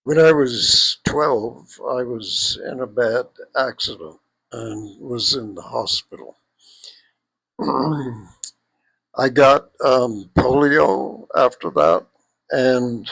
When I was 12, I was in a bad accident and was in the hospital. I got polio after that and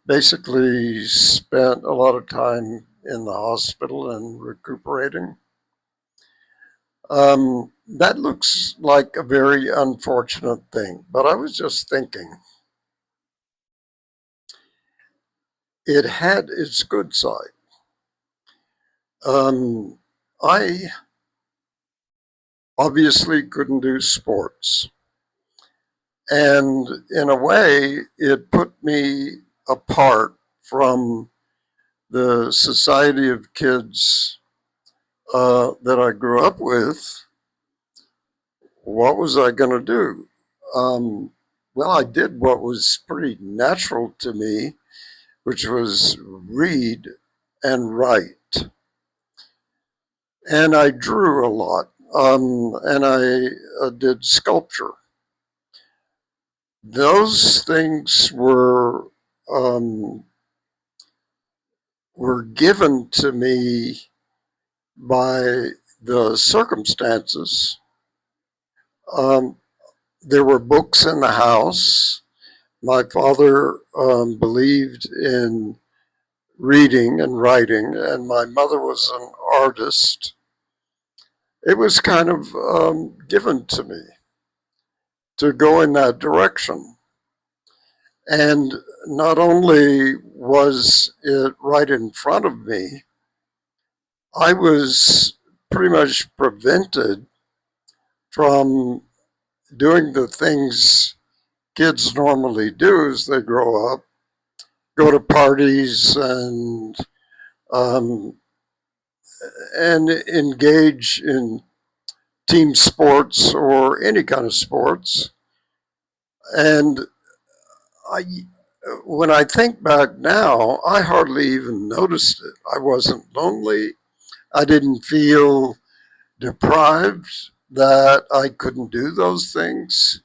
basically spent a lot of time in the hospital and recuperating. That looks like a very unfortunate thing, but I was just thinking it had its good side. Um, I obviously couldn't do sports. And in a way, it put me apart from the society of kids that I grew up with. What was I going to do? Um, well, I did what was pretty natural to me, which was read and write. And I drew a lot, and I did sculpture. Those things um, were given to me by the circumstances. Um, there were books in the house. My father believed in reading and writing, and my mother was an artist. It was kind of given to me to go in that direction. And not only was it right in front of me, I was pretty much prevented from doing the things kids normally do as they grow up, go to parties um, and engage in team sports or any kind of sports. And I, when I think back now, I hardly even noticed it. I wasn't lonely. I didn't feel deprived that I couldn't do those things.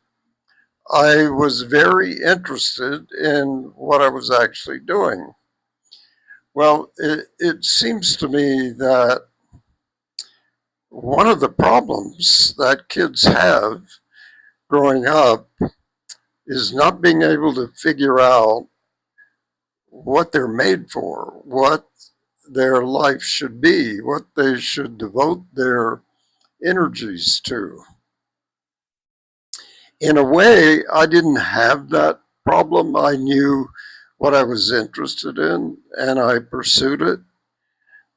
I was very interested in what I was actually doing. Well, it seems to me that one of the problems that kids have growing up is not being able to figure out what they're made for, what their life should be, what they should devote their energies to. In a way, I didn't have that problem. I knew what I was interested in and I pursued it,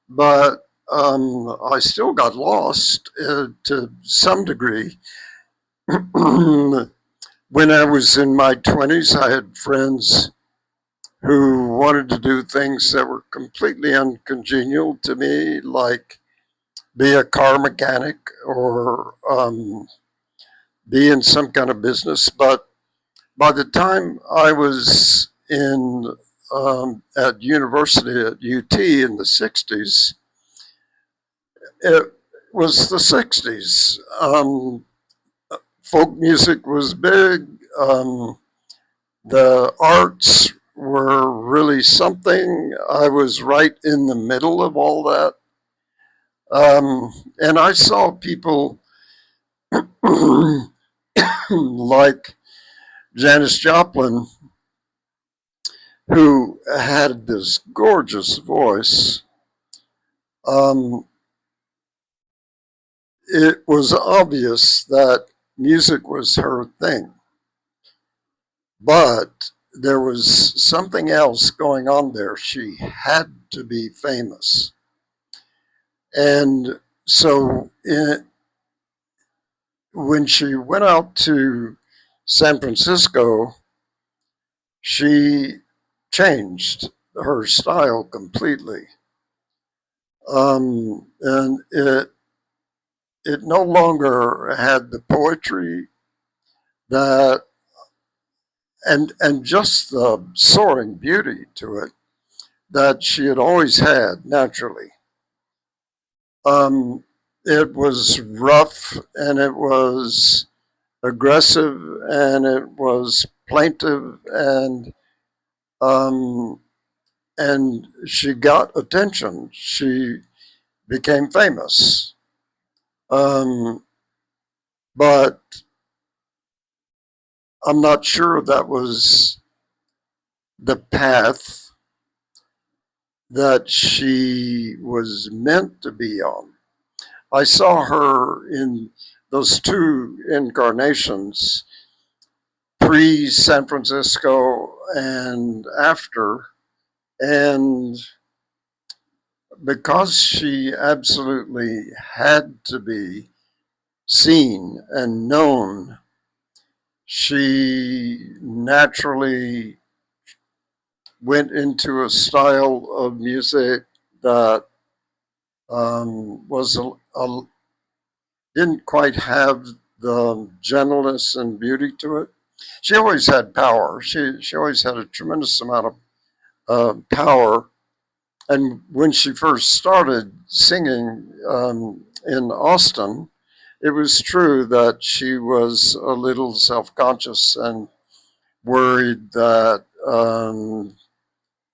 but I still got lost to some degree. When I was in my 20s, I had friends who wanted to do things that were completely uncongenial to me, like be a car mechanic or be in some kind of business. But by the time I was in at university at UT in the 60s, it was the 60s. Folk music was big. The arts were really something. I was right in the middle of all that. And I saw people like Janis Joplin, who had this gorgeous voice. Um, it was obvious that music was her thing, but there was something else going on there. She had to be famous. And so when she went out to San Francisco, she changed her style completely. And it no longer had the poetry that and just the soaring beauty to it that she had always had naturally. Um, it was rough and it was aggressive and it was plaintive and um, and she got attention. She became famous. Um, but I'm not sure that was the path that she was meant to be on. I saw her in those two incarnations, pre San Francisco and after. And because she absolutely had to be seen and known, she naturally went into a style of music that was didn't quite have the gentleness and beauty to it. She always had power. She always had a tremendous amount of power. And when she first started singing in Austin, it was true that she was a little self conscious and worried that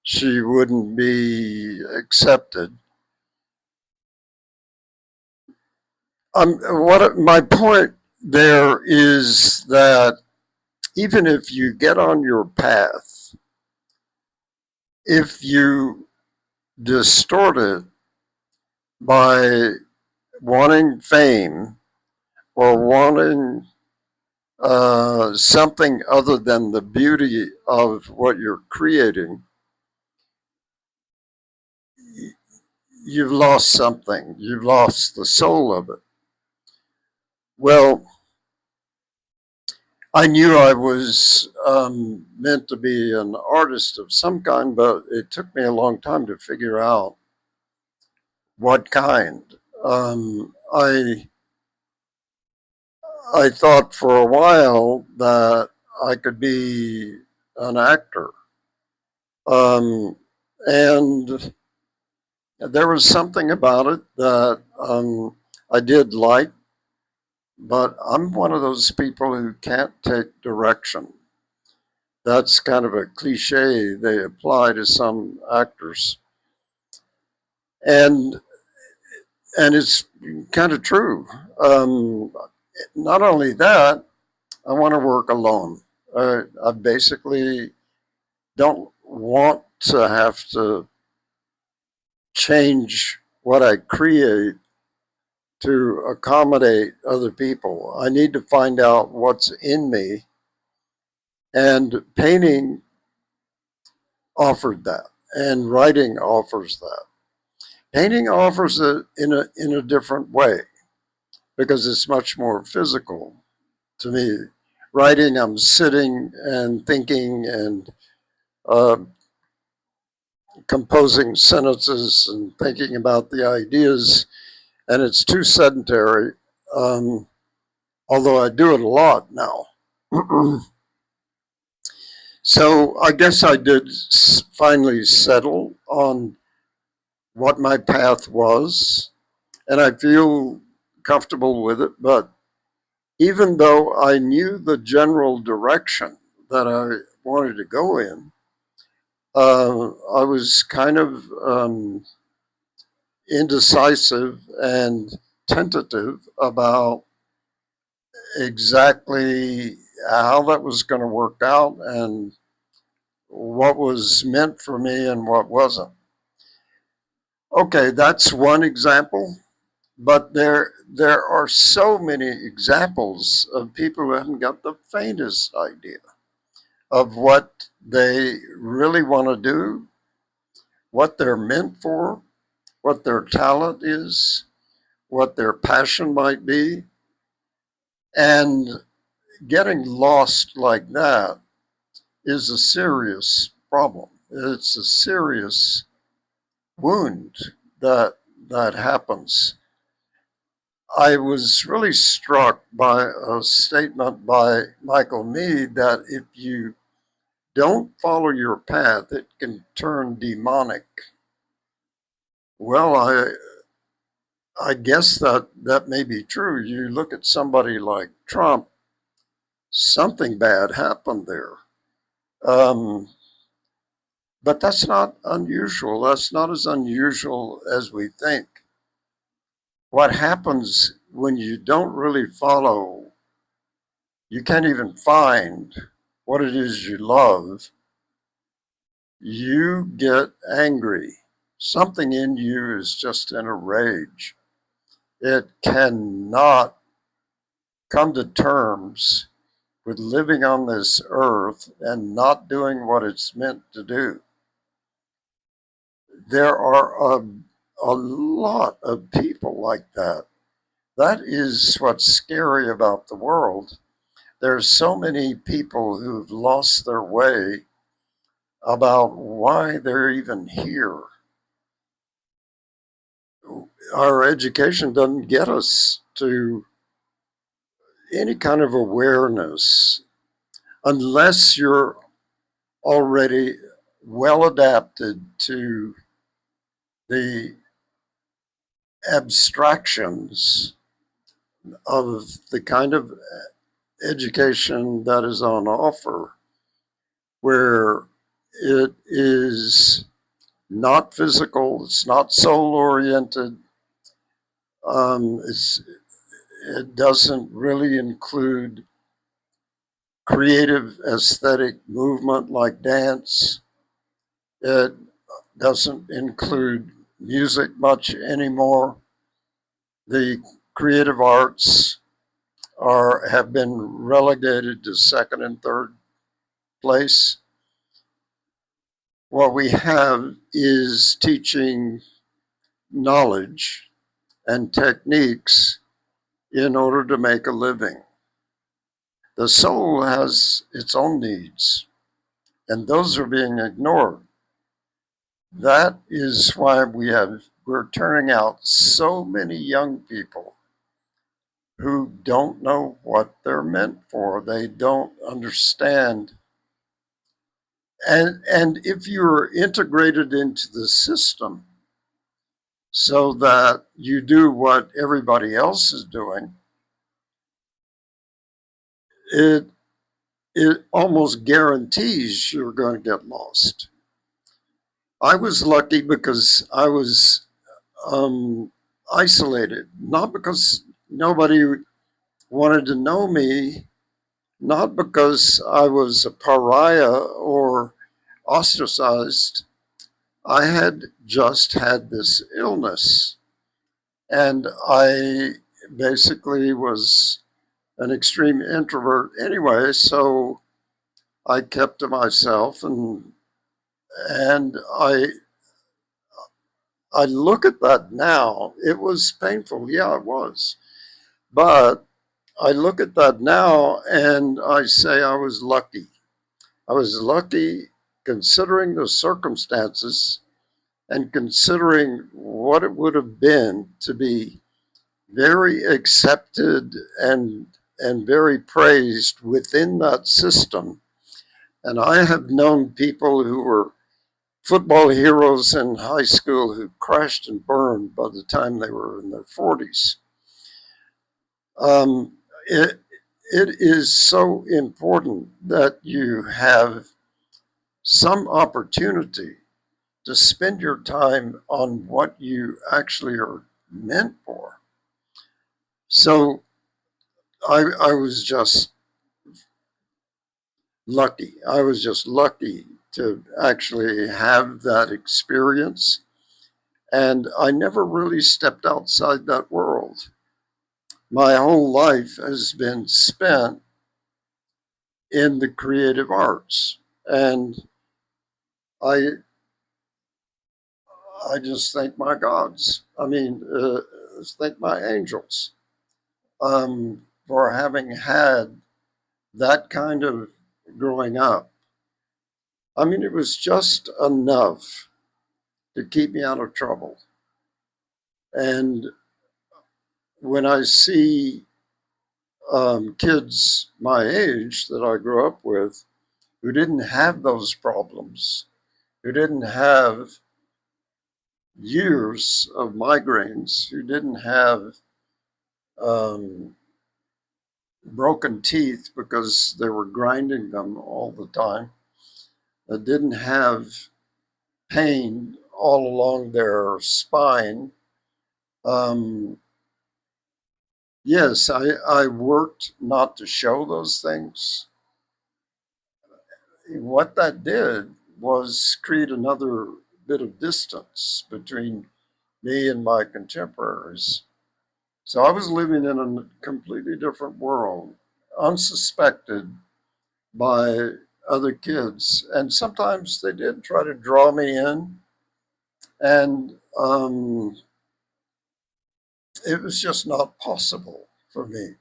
she wouldn't be accepted. What my point there is that even if you get on your path, if you distort it by wanting fame or wanting something other than the beauty of what you're creating, you've lost something. You've lost the soul of it. Well, I knew I was meant to be an artist of some kind, but it took me a long time to figure out what kind. I thought for a while that I could be an actor, um, and there was something about it that I did like, but I'm one of those people who can't take direction. That's kind of a cliche they apply to some actors, and and it's kind of true. Um, Not only that, I want to work alone. I basically don't want to have to change what I create to accommodate other people. I need to find out what's in me, and painting offered that, and writing offers that. Painting offers it in a different way because it's much more physical to me. Writing, I'm sitting and thinking and uh, composing sentences and thinking about the ideas, and it's too sedentary. Um, Although I do it a lot now. So I guess I did finally settle on what my path was, and I feel comfortable with it. But even though I knew the general direction that I wanted to go in, I was kind of indecisive and tentative about exactly how that was going to work out and what was meant for me and what wasn't. Okay, that's one example, but there are so many examples of people who haven't got the faintest idea of what they really want to do, what they're meant for, what their talent is, what their passion might be, and getting lost like that is a serious problem. It's a serious wound that happens. I was really struck by a statement by Michael Meade that if you don't follow your path, it can turn demonic. Well, I guess that may be true. You look at somebody like Trump, something bad happened there. Um, But that's not unusual. That's not as unusual as we think. What happens when you don't really follow, you can't even find what it is you love, you get angry. Something in you is just in a rage. It cannot come to terms with living on this earth and not doing what it's meant to do. There are a lot of people like that. That is what's scary about the world. There's so many people who've lost their way about why they're even here. Our education doesn't get us to any kind of awareness unless you're already well adapted to the abstractions of the kind of education that is on offer, where it is not physical, it's not soul oriented, it doesn't really include creative aesthetic movement like dance. It doesn't include music much anymore. The creative arts have been relegated to second and third place. What we have is teaching knowledge and techniques in order to make a living. The soul has its own needs, and those are being ignored. That is why we're turning out so many young people who don't know what they're meant for. They don't understand. And if you're integrated into the system so that you do what everybody else is doing, it almost guarantees you're going to get lost. I was lucky because I was isolated, not because nobody wanted to know me, not because I was a pariah or ostracized. I had just had this illness, and I basically was an extreme introvert anyway, so I kept to myself, and I look at that now. It was painful, yeah, it was, but I look at that now and I say I was lucky. I was lucky considering the circumstances and considering what it would have been to be very accepted and very praised within that system. And I have known people who were football heroes in high school who crashed and burned by the time they were in their 40s. Um, it, it is so important that you have some opportunity to spend your time on what you actually are meant for. So I was just lucky. I was just lucky to actually have that experience. And I never really stepped outside that world. My whole life has been spent in the creative arts. And I, I just thank my gods. I mean, thank my angels for having had that kind of growing up. I mean, it was just enough to keep me out of trouble. And when I see kids my age that I grew up with who didn't have those problems, who didn't have years of migraines, who didn't have um, broken teeth because they were grinding them all the time, that didn't have pain all along their spine. Um, yes, I worked not to show those things. What that did was create another bit of distance between me and my contemporaries. So I was living in a completely different world, unsuspected by other kids. And sometimes they did try to draw me in, and it was just not possible for me.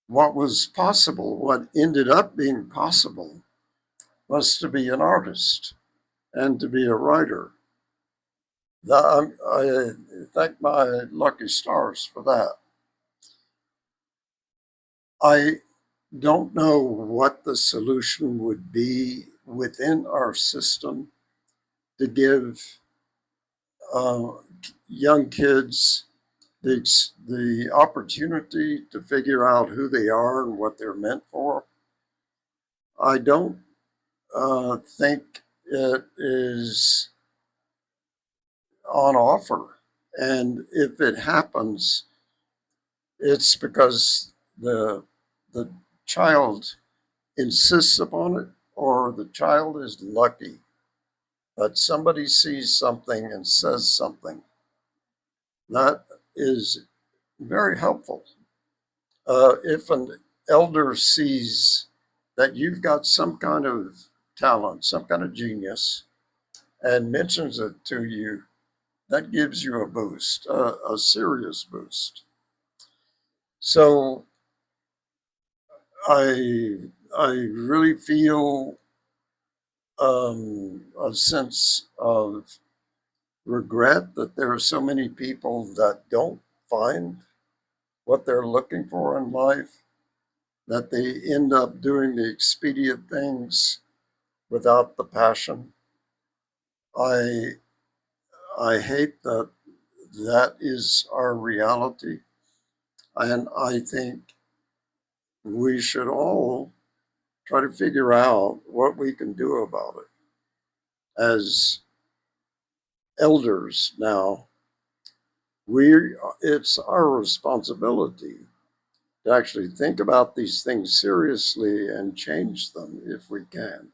What was possible, what ended up being possible, was to be an artist and to be a writer. I thank my lucky stars for that. I don't know what the solution would be within our system to give uh, young kids the opportunity to figure out who they are and what they're meant for. I don't think it is on offer. And if it happens, it's because the child insists upon it, or the child is lucky that somebody sees something and says something. That is very helpful. If an elder sees that you've got some kind of talent, some kind of genius, and mentions it to you, that gives you a boost, a serious boost. So I really feel a sense of regret that there are so many people that don't find what they're looking for in life, that they end up doing the expedient things without the passion. I I hate that that is our reality, and I think we should all try to figure out what we can do about it. As elders now, we it's our responsibility to actually think about these things seriously and change them if we can.